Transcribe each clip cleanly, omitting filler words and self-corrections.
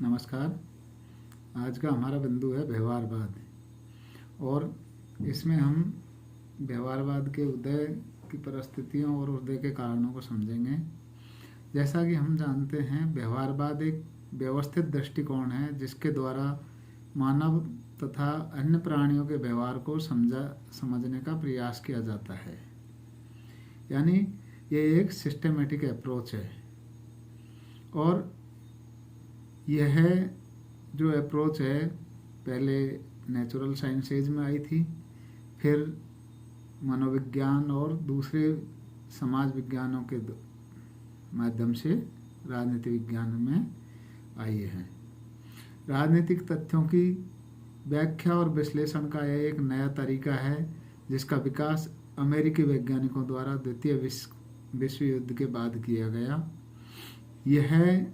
नमस्कार। आज का हमारा बिंदु है व्यवहारवाद और इसमें हम व्यवहारवाद के उदय की परिस्थितियों और उदय के कारणों को समझेंगे। जैसा कि हम जानते हैं, व्यवहारवाद एक व्यवस्थित दृष्टिकोण है जिसके द्वारा मानव तथा अन्य प्राणियों के व्यवहार को समझने का प्रयास किया जाता है। यानी ये एक सिस्टमेटिक अप्रोच है और यह जो अप्रोच है पहले नेचुरल साइंसेज में आई थी, फिर मनोविज्ञान और दूसरे समाज विज्ञानों के माध्यम से राजनीति विज्ञान में आई है। राजनीतिक तथ्यों की व्याख्या और विश्लेषण का यह एक नया तरीका है जिसका विकास अमेरिकी वैज्ञानिकों द्वारा द्वितीय विश्व युद्ध के बाद किया गया। यह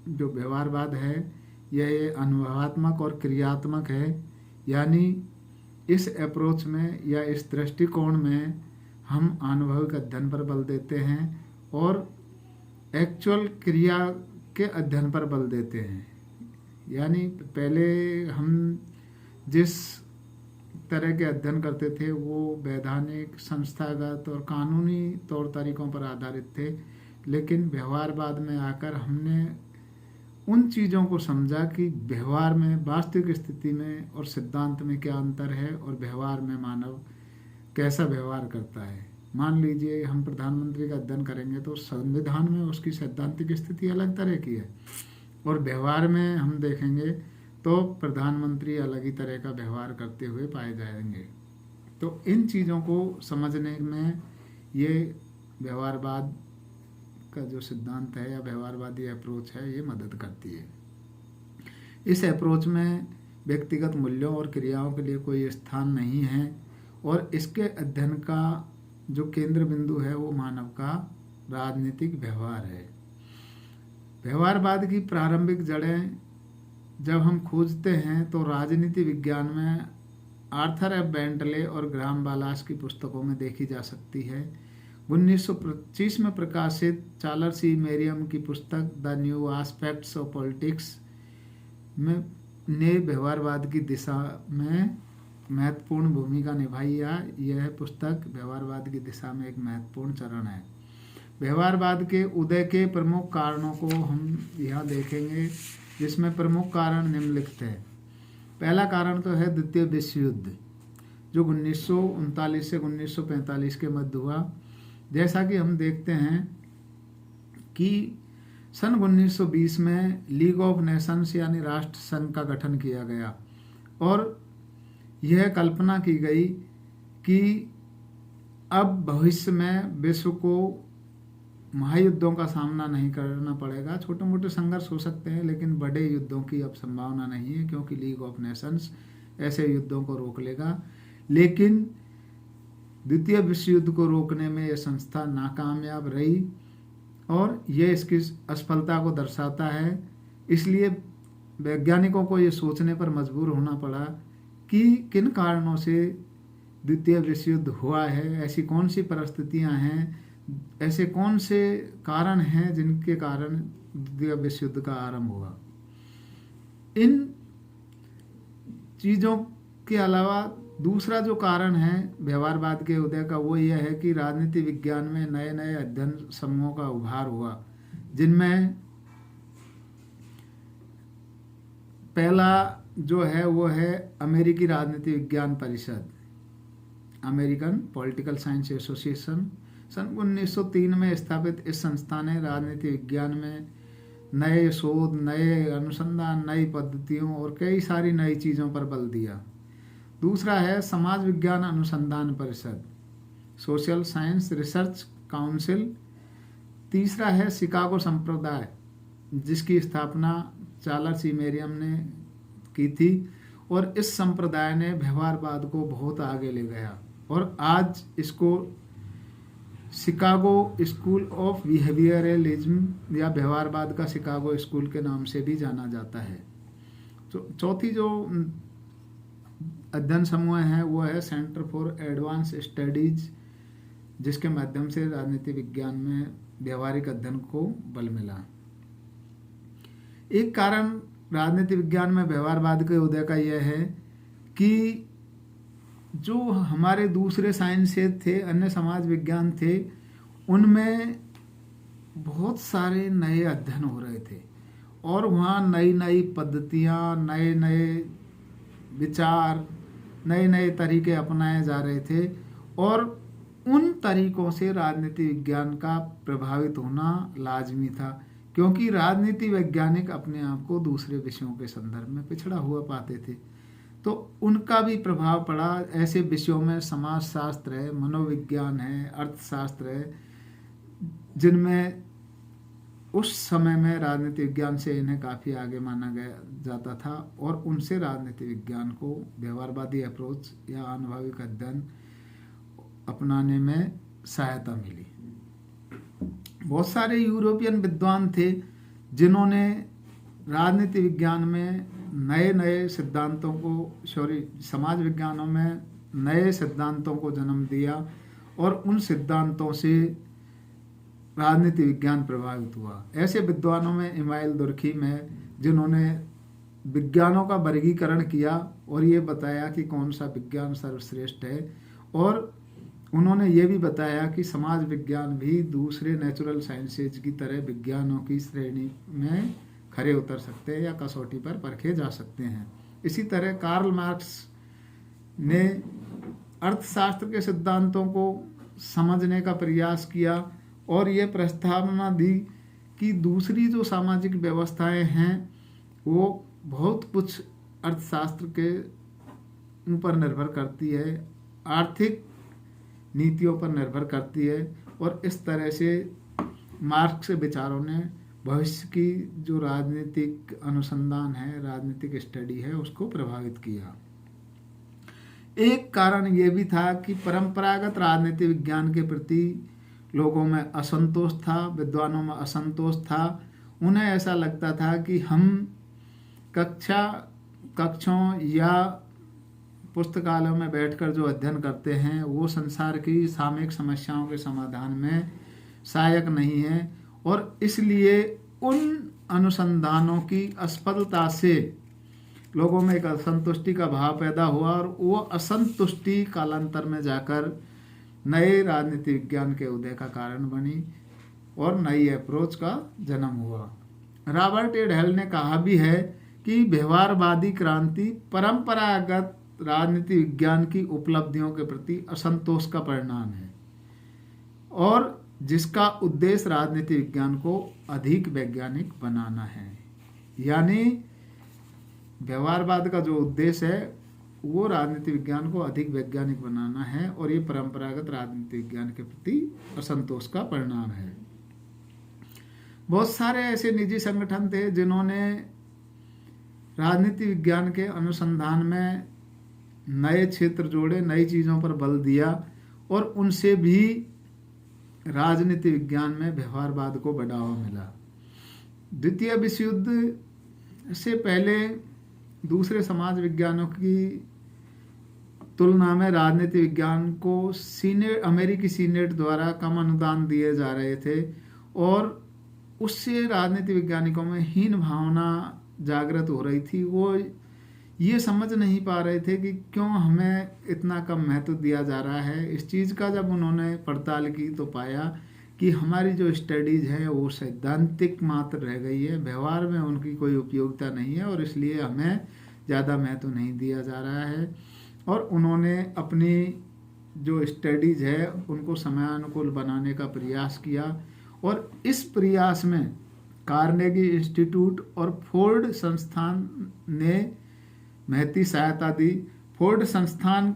जो व्यवहारवाद है यह अनुभवात्मक और क्रियात्मक है, यानी इस अप्रोच में या इस दृष्टिकोण में हम अनुभविक अध्ययन पर बल देते हैं और एक्चुअल क्रिया के अध्ययन पर बल देते हैं। यानी पहले हम जिस तरह के अध्ययन करते थे वो वैधानिक, संस्थागत और कानूनी तौर तरीकों पर आधारित थे, लेकिन व्यवहारवाद में आकर हमने उन चीज़ों को समझा कि व्यवहार में, वास्तविक स्थिति में और सिद्धांत में क्या अंतर है और व्यवहार में मानव कैसा व्यवहार करता है। मान लीजिए हम प्रधानमंत्री का अध्ययन करेंगे तो संविधान में उसकी सैद्धांतिक स्थिति अलग तरह की है और व्यवहार में हम देखेंगे तो प्रधानमंत्री अलग ही तरह का व्यवहार करते हुए पाए जाएंगे। तो इन चीज़ों को समझने में ये व्यवहारवाद का जो सिद्धांत है या व्यवहारवादी अप्रोच है ये मदद करती है। इस अप्रोच में व्यक्तिगत मूल्यों और क्रियाओं के लिए कोई स्थान नहीं है और इसके अध्ययन का जो केंद्र बिंदु है वो मानव का राजनीतिक व्यवहार है। व्यवहारवाद की प्रारंभिक जड़ें जब हम खोजते हैं तो राजनीति विज्ञान में आर्थर एफ बेंटले और ग्राहम बालास की पुस्तकों में देखी जा सकती है। 1925 में प्रकाशित चार्ल्स सी मेरियम की पुस्तक the new aspects of politics में ने व्यवहारवाद की दिशा में महत्वपूर्ण भूमिका निभाई है। यह पुस्तक व्यवहारवाद की दिशा में एक महत्वपूर्ण चरण है। व्यवहारवाद के उदय के प्रमुख कारणों को हम यहाँ देखेंगे, जिसमें प्रमुख कारण निम्नलिखित है। पहला कारण तो है द्वितीय विश्व युद्ध जो 1939 से 1945 के मध्य हुआ। जैसा कि हम देखते हैं कि सन 1920 में लीग ऑफ नेशंस यानी राष्ट्र संघ का गठन किया गया और यह कल्पना की गई कि अब भविष्य में विश्व को महायुद्धों का सामना नहीं करना पड़ेगा। छोटे मोटे संघर्ष हो सकते हैं लेकिन बड़े युद्धों की अब संभावना नहीं है क्योंकि लीग ऑफ नेशंस ऐसे युद्धों को रोक लेगा। लेकिन द्वितीय विश्व युद्ध को रोकने में यह संस्था नाकामयाब रही और यह इसकी असफलता को दर्शाता है। इसलिए वैज्ञानिकों को यह सोचने पर मजबूर होना पड़ा कि किन कारणों से द्वितीय विश्व युद्ध हुआ है, ऐसी कौन सी परिस्थितियां हैं, ऐसे कौन से कारण हैं जिनके कारण द्वितीय विश्व युद्ध का आरंभ हुआ। इन चीज़ों के अलावा दूसरा जो कारण है व्यवहारवाद के उदय का वो यह है कि राजनीति विज्ञान में नए नए अध्ययन समूहों का उभार हुआ, जिनमें पहला जो है वो है अमेरिकी राजनीति विज्ञान परिषद, अमेरिकन पॉलिटिकल साइंस एसोसिएशन। सन 1903 में स्थापित इस संस्था ने राजनीति विज्ञान में नए शोध, नए अनुसंधान, नई पद्धतियों और कई सारी नई चीज़ों पर बल दिया। दूसरा है समाज विज्ञान अनुसंधान परिषद, सोशल साइंस रिसर्च काउंसिल। तीसरा है शिकागो संप्रदाय जिसकी स्थापना चार्ल्स सी मेरियम ने की थी और इस संप्रदाय ने व्यवहारवाद को बहुत आगे ले गया और आज इसको शिकागो स्कूल ऑफ बिहेवियरलिज्म या व्यवहारवाद का शिकागो स्कूल के नाम से भी जाना जाता है। तो चौथी जो अध्ययन समूह है वो है सेंटर फॉर एडवांस स्टडीज, जिसके माध्यम से राजनीति विज्ञान में व्यवहारिक अध्ययन को बल मिला। एक कारण राजनीति विज्ञान में व्यवहारवाद के उदय का यह है कि जो हमारे दूसरे साइंस थे, अन्य समाज विज्ञान थे, उनमें बहुत सारे नए अध्ययन हो रहे थे और वहाँ नई नई पद्धतियाँ, नए नए विचार, नए नए तरीके अपनाए जा रहे थे और उन तरीकों से राजनीति विज्ञान का प्रभावित होना लाजमी था, क्योंकि राजनीति वैज्ञानिक अपने आप को दूसरे विषयों के संदर्भ में पिछड़ा हुआ पाते थे। तो उनका भी प्रभाव पड़ा। ऐसे विषयों में समाजशास्त्र है, मनोविज्ञान है, अर्थशास्त्र है, जिनमें उस समय में राजनीति विज्ञान से इन्हें काफ़ी आगे माना गया जाता था और उनसे राजनीति विज्ञान को व्यवहारवादी अप्रोच या अनुभविक अध्ययन अपनाने में सहायता मिली। बहुत सारे यूरोपियन विद्वान थे जिन्होंने राजनीति विज्ञान में नए नए सिद्धांतों को समाज विज्ञानों में नए सिद्धांतों को जन्म दिया और उन सिद्धांतों से राजनीति विज्ञान प्रभावित हुआ। ऐसे विद्वानों में इमाइल दुर्खी में, जिन्होंने विज्ञानों का वर्गीकरण किया और ये बताया कि कौन सा विज्ञान सर्वश्रेष्ठ है, और उन्होंने ये भी बताया कि समाज विज्ञान भी दूसरे नेचुरल साइंसेज की तरह विज्ञानों की श्रेणी में खरे उतर सकते हैं या कसौटी पर परखे जा सकते हैं। इसी तरह कार्ल मार्क्स ने अर्थशास्त्र के सिद्धांतों को समझने का प्रयास किया और ये प्रस्तावना दी कि दूसरी जो सामाजिक व्यवस्थाएं हैं वो बहुत कुछ अर्थशास्त्र के ऊपर निर्भर करती है, आर्थिक नीतियों पर निर्भर करती है, और इस तरह से मार्क्स के विचारों ने भविष्य की जो राजनीतिक अनुसंधान है, राजनीतिक स्टडी है, उसको प्रभावित किया। एक कारण ये भी था कि परंपरागत राजनीति विज्ञान के प्रति लोगों में असंतोष था, विद्वानों में असंतोष था। उन्हें ऐसा लगता था कि हम कक्षों या पुस्तकालयों में बैठकर जो अध्ययन करते हैं वो संसार की सामयिक समस्याओं के समाधान में सहायक नहीं है, और इसलिए उन अनुसंधानों की असफलता से लोगों में एक असंतुष्टि का भाव पैदा हुआ और वो असंतुष्टि कालांतर में जाकर नए राजनीति विज्ञान के उदय का कारण बनी और नई अप्रोच का जन्म हुआ। रॉबर्ट ए हेल ने कहा भी है कि व्यवहारवादी क्रांति परंपरागत राजनीति विज्ञान की उपलब्धियों के प्रति असंतोष का परिणाम है और जिसका उद्देश्य राजनीति विज्ञान को अधिक वैज्ञानिक बनाना है। यानी व्यवहारवाद का जो उद्देश्य है वो राजनीति विज्ञान को अधिक वैज्ञानिक बनाना है और ये परंपरागत राजनीति विज्ञान के प्रति असंतोष का परिणाम है। बहुत सारे ऐसे निजी संगठन थे जिन्होंने राजनीति विज्ञान के अनुसंधान में नए क्षेत्र जोड़े, नई चीज़ों पर बल दिया और उनसे भी राजनीति विज्ञान में व्यवहारवाद को बढ़ावा मिला। द्वितीय विश्व युद्ध से पहले दूसरे समाज विज्ञानों की तुलना में राजनीति विज्ञान को अमेरिकी सीनेट द्वारा कम अनुदान दिए जा रहे थे और उससे राजनीति वैज्ञानिकों में हीन भावना जागृत हो रही थी। वो ये समझ नहीं पा रहे थे कि क्यों हमें इतना कम महत्व दिया जा रहा है। इस चीज़ का जब उन्होंने पड़ताल की तो पाया कि हमारी जो स्टडीज़ है वो सैद्धांतिक मात्र रह गई है, व्यवहार में उनकी कोई उपयोगिता नहीं है और इसलिए हमें ज़्यादा महत्व नहीं दिया जा रहा है। और उन्होंने अपनी जो स्टडीज़ है उनको समयानुकूल बनाने का प्रयास किया और इस प्रयास में कार्नेगी इंस्टीट्यूट और फोर्ड संस्थान ने महती सहायता दी। फोर्ड संस्थान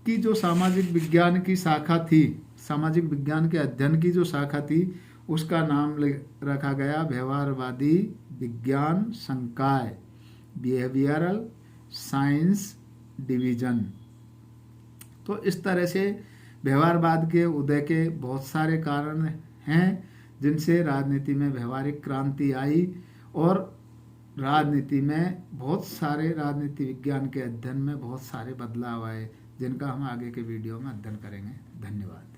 की जो सामाजिक विज्ञान की शाखा थी, सामाजिक विज्ञान के अध्ययन की जो शाखा थी, उसका नाम रखा गया व्यवहारवादी विज्ञान संकाय, बिहेवियरल साइंस डिवीजन। तो इस तरह से व्यवहारवाद के उदय के बहुत सारे कारण हैं जिनसे राजनीति में व्यवहारिक क्रांति आई और राजनीति में बहुत सारे राजनीति विज्ञान के अध्ययन में बहुत सारे बदलाव आए जिनका हम आगे के वीडियो में अध्ययन करेंगे। धन्यवाद।